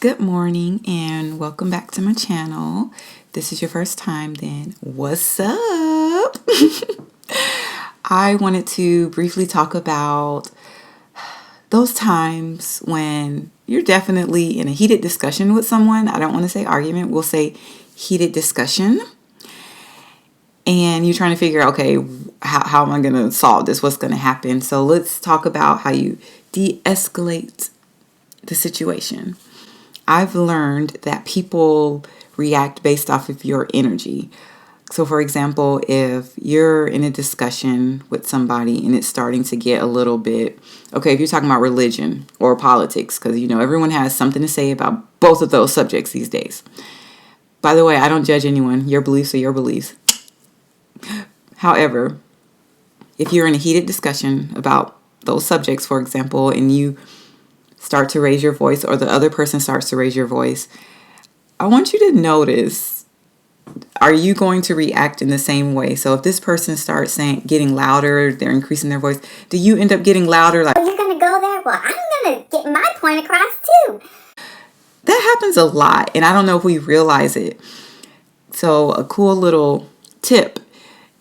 Good morning and welcome back to my channel. This is your first time, then what's up? I wanted to briefly talk about those times when you're definitely in a heated discussion with someone. I don't want to say argument, we'll say heated discussion. And you're trying to figure out, okay, how am I going to solve this? What's going to happen? So let's talk about how you de-escalate the situation. I've learned that people react based off of your energy. So for example, if you're in a discussion with somebody and it's starting to get a little bit, okay, if you're talking about religion or politics, because everyone has something to say about both of those subjects these days. By the way, I don't judge anyone. Your beliefs are your beliefs. However, if you're in a heated discussion about those subjects, for example, and you start to raise your voice or the other person starts to raise your voice, I want you to notice, are you going to react in the same way? So if this person starts getting louder, they're increasing their voice, do you end up getting louder? Like, are you going to go there? Well, I'm going to get my point across too. That happens a lot, and I don't know if we realize it. So a cool little tip,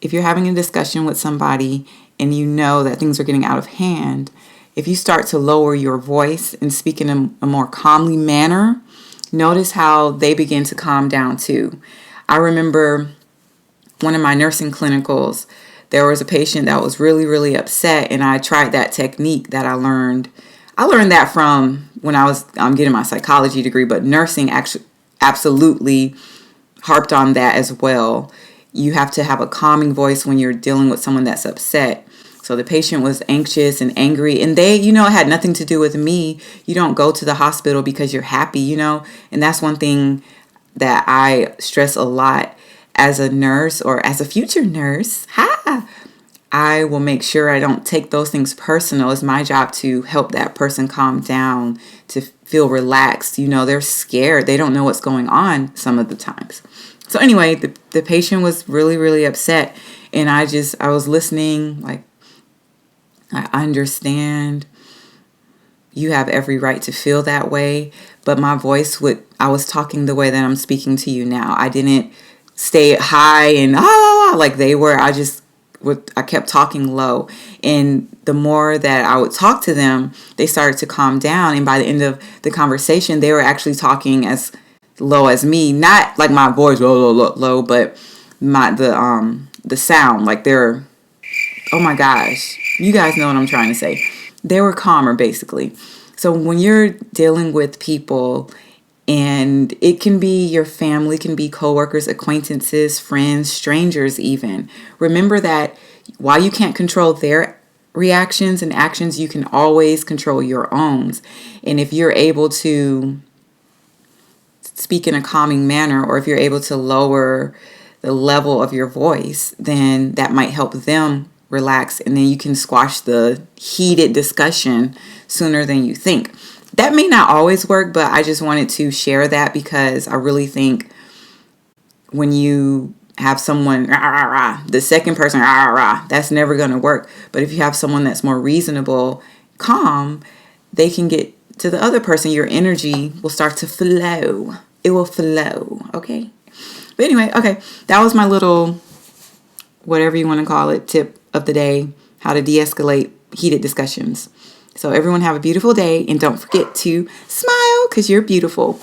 if you're having a discussion with somebody and you know that things are getting out of hand, if you start to lower your voice and speak in a more calmly manner, notice how they begin to calm down too. I remember one of my nursing clinicals, there was a patient that was really, really upset, and I tried that technique that I learned. I learned that from when I was getting my psychology degree, but nursing actually absolutely harped on that as well. You have to have a calming voice when you're dealing with someone that's upset. So the patient was anxious and angry, and it had nothing to do with me. You don't go to the hospital because you're happy, and that's one thing that I stress a lot as a nurse or as a future nurse. I will make sure I don't take those things personal. It's my job to help that person calm down, to feel relaxed. They're scared. They don't know what's going on some of the times. So anyway, the patient was really, really upset, and I was listening, like, I understand you have every right to feel that way, but my voice I was talking the way that I'm speaking to you now. I didn't stay high and like they were. I kept talking low, and the more that I would talk to them, they started to calm down, and by the end of the conversation, they were actually talking as low as me, not like my voice low, but the sound, like they're, oh my gosh, you guys know what I'm trying to say. They were calmer, basically. So when you're dealing with people, and it can be your family, can be coworkers, acquaintances, friends, strangers even, remember that while you can't control their reactions and actions, you can always control your own. And if you're able to speak in a calming manner, or if you're able to lower the level of your voice, then that might help them relax, and then you can squash the heated discussion sooner than you think. That may not always work, but I just wanted to share that because I really think when you have someone, the second person, that's never going to work. But if you have someone that's more reasonable, calm, they can get to the other person. Your energy will start to flow. It will flow, okay? But anyway, okay, that was my little, whatever you want to call it, tip of the day, how to de-escalate heated discussions. So everyone have a beautiful day, and don't forget to smile because you're beautiful.